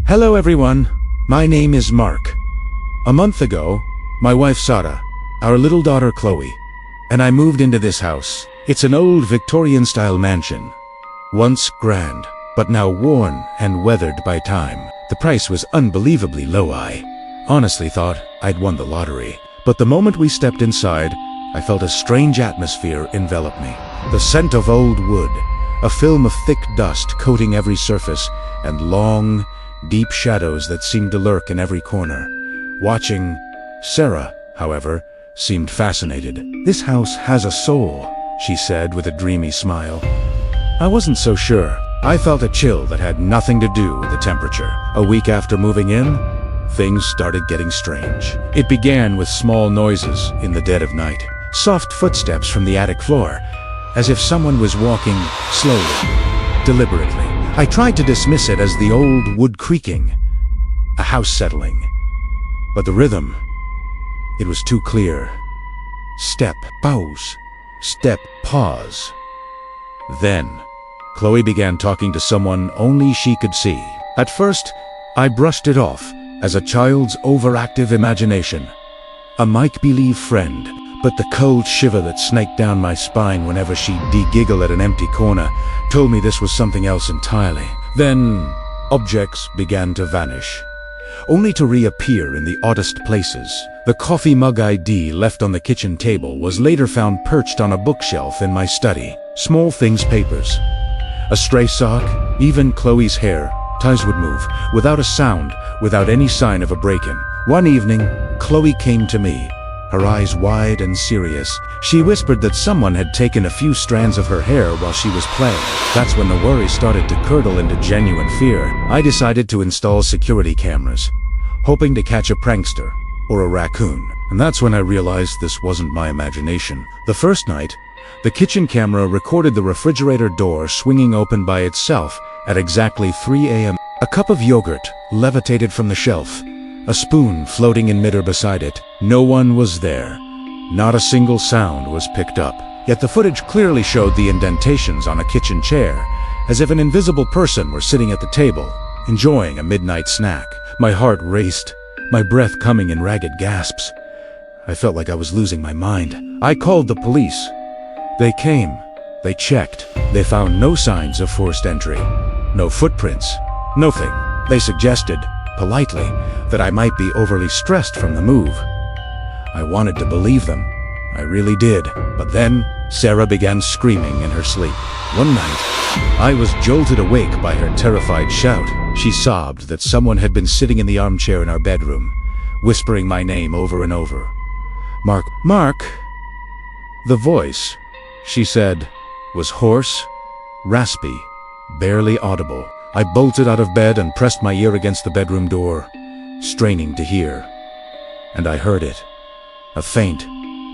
Hello everyone, my name is Mark. A month ago, my wife Sarah, our little daughter Chloe, and I moved into this house. It's an old Victorian-style mansion. Once grand, but now worn and weathered by time. The price was unbelievably low. I honestly thought I'd won the lottery. But the moment we stepped inside, I felt a strange atmosphere envelop me. The scent of old wood, a film of thick dust coating every surface, and long, deep shadows that seemed to lurk in every corner. Watching, Sarah, however, seemed fascinated. "This house has a soul," she said with a dreamy smile. I wasn't so sure. I felt a chill that had nothing to do with the temperature. A week after moving in, things started getting strange. It began with small noises in the dead of night. Soft footsteps from the attic floor, as if someone was walking slowly, deliberately. I tried to dismiss it as the old wood creaking, a house settling. But the rhythm, it was too clear. Step, pause, step, pause. Then, Chloe began talking to someone only she could see. At first, I brushed it off as a child's overactive imagination, a make-believe friend. But the cold shiver that snaked down my spine whenever she'd de-giggle at an empty corner told me this was something else entirely. Then, objects began to vanish, only to reappear in the oddest places. The coffee mug ID left on the kitchen table was later found perched on a bookshelf in my study. Small things, papers, a stray sock, even Chloe's hair, ties would move, without a sound, without any sign of a break-in. One evening, Chloe came to me, her eyes wide and serious. She whispered that someone had taken a few strands of her hair while she was playing. That's when the worry started to curdle into genuine fear. I decided to install security cameras, hoping to catch a prankster or a raccoon. And that's when I realized this wasn't my imagination. The first night, the kitchen camera recorded the refrigerator door swinging open by itself at exactly 3 a.m. A cup of yogurt levitated from the shelf, a spoon floating in midair beside it. No one was there. Not a single sound was picked up. Yet the footage clearly showed the indentations on a kitchen chair, as if an invisible person were sitting at the table, enjoying a midnight snack. My heart raced, my breath coming in ragged gasps. I felt like I was losing my mind. I called the police. They came. They checked. They found no signs of forced entry. No footprints. Nothing. They suggested, politely, that I might be overly stressed from the move. I wanted to believe them. I really did. But then, Sarah began screaming in her sleep. One night, I was jolted awake by her terrified shout. She sobbed that someone had been sitting in the armchair in our bedroom, whispering my name over and over. "Mark, Mark." The voice, she said, was hoarse, raspy, barely audible. I bolted out of bed and pressed my ear against the bedroom door, straining to hear. And I heard it. A faint,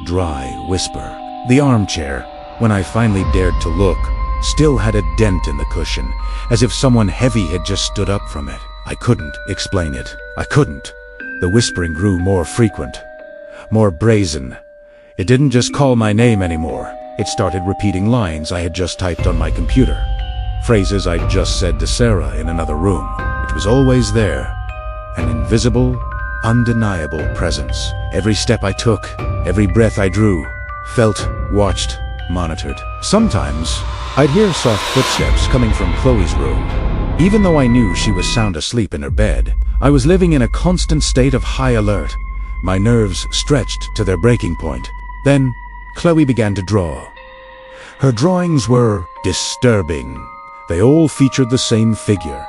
dry whisper. The armchair, when I finally dared to look, still had a dent in the cushion, as if someone heavy had just stood up from it. I couldn't explain it. I couldn't. The whispering grew more frequent, more brazen. It didn't just call my name anymore. It started repeating lines I had just typed on my computer. Phrases I'd just said to Sarah in another room. It was always there. An invisible, undeniable presence. Every step I took, every breath I drew, felt, watched, monitored. Sometimes, I'd hear soft footsteps coming from Chloe's room. Even though I knew she was sound asleep in her bed, I was living in a constant state of high alert, my nerves stretched to their breaking point. Then, Chloe began to draw. Her drawings were disturbing. They all featured the same figure.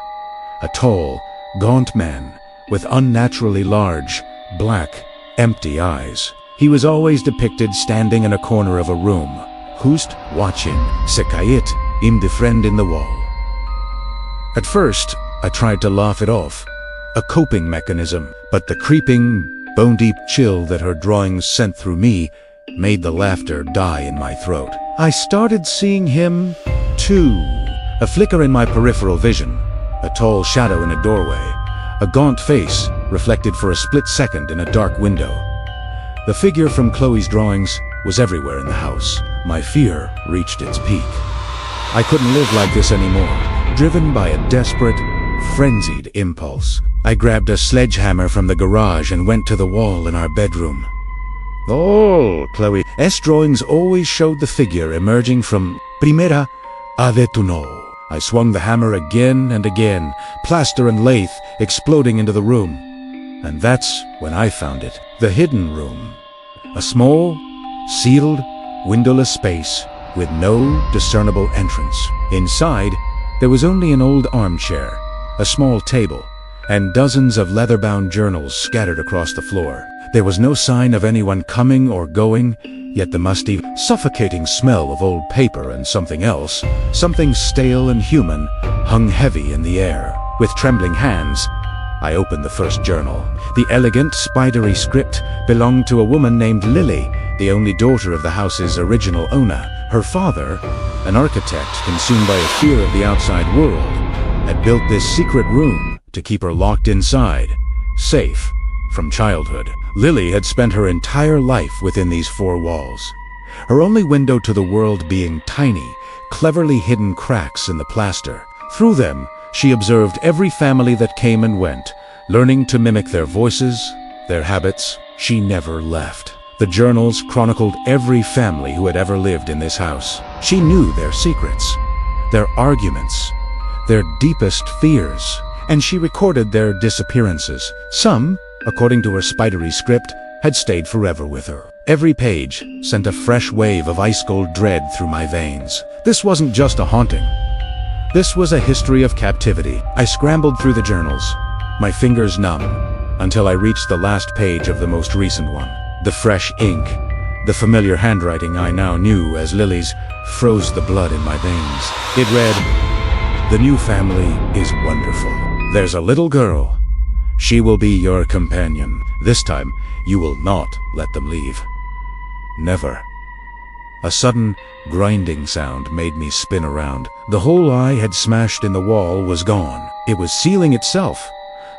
A tall, gaunt man with unnaturally large, black, empty eyes. He was always depicted standing in a corner of a room, just watching, sekayet, indifferent in the wall. At first, I tried to laugh it off, a coping mechanism, but the creeping, bone-deep chill that her drawings sent through me made the laughter die in my throat. I started seeing him, too. A flicker in my peripheral vision, a tall shadow in a doorway, a gaunt face reflected for a split second in a dark window. The figure from Chloe's drawings was everywhere in the house. My fear reached its peak. I couldn't live like this anymore, driven by a desperate, frenzied impulse. I grabbed a sledgehammer from the garage and went to the wall in our bedroom. Oh, Chloe. Drawings always showed the figure emerging from Primera Ave tu no. I swung the hammer again and again, plaster and lath exploding into the room. And that's when I found it. The hidden room. A small, sealed, windowless space with no discernible entrance. Inside, there was only an old armchair, a small table, and dozens of leather-bound journals scattered across the floor. There was no sign of anyone coming or going, yet the musty, suffocating smell of old paper and something else, something stale and human, hung heavy in the air. With trembling hands, I opened the first journal. The elegant, spidery script belonged to a woman named Lily, the only daughter of the house's original owner. Her father, an architect consumed by a fear of the outside world, had built this secret room to keep her locked inside, safe from childhood. Lily had spent her entire life within these four walls, her only window to the world being tiny, cleverly hidden cracks in the plaster. Through them, she observed every family that came and went, learning to mimic their voices, their habits. She never left. The journals chronicled every family who had ever lived in this house. She knew their secrets, their arguments, their deepest fears, and she recorded their disappearances. Some, according to her spidery script, had stayed forever with her. Every page sent a fresh wave of ice-cold dread through my veins. This wasn't just a haunting. This was a history of captivity. I scrambled through the journals, my fingers numb, until I reached the last page of the most recent one. The fresh ink, the familiar handwriting I now knew as Lily's, froze the blood in my veins. It read, "The new family is wonderful. There's a little girl. She will be your companion. This time, you will not let them leave. Never." A sudden, grinding sound made me spin around. The hole I had smashed in the wall was gone. It was sealing itself,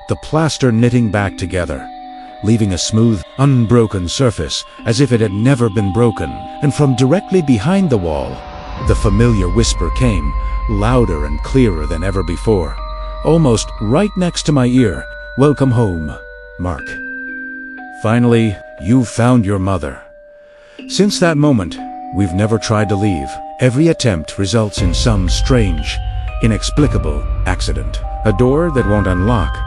the plaster knitting back together, leaving a smooth, unbroken surface as if it had never been broken. And from directly behind the wall, the familiar whisper came, louder and clearer than ever before, almost right next to my ear. "Welcome home, Mark. Finally, you've found your mother." Since that moment, we've never tried to leave. Every attempt results in some strange, inexplicable accident. A door that won't unlock,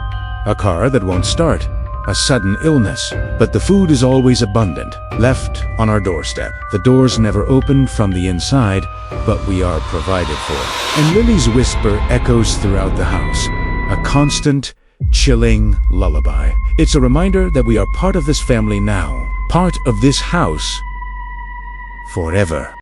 a car that won't start, a sudden illness. But the food is always abundant, left on our doorstep. The doors never open from the inside, but we are provided for. And Lily's whisper echoes throughout the house, a constant, chilling lullaby. It's a reminder that we are part of this family now, part of this house forever.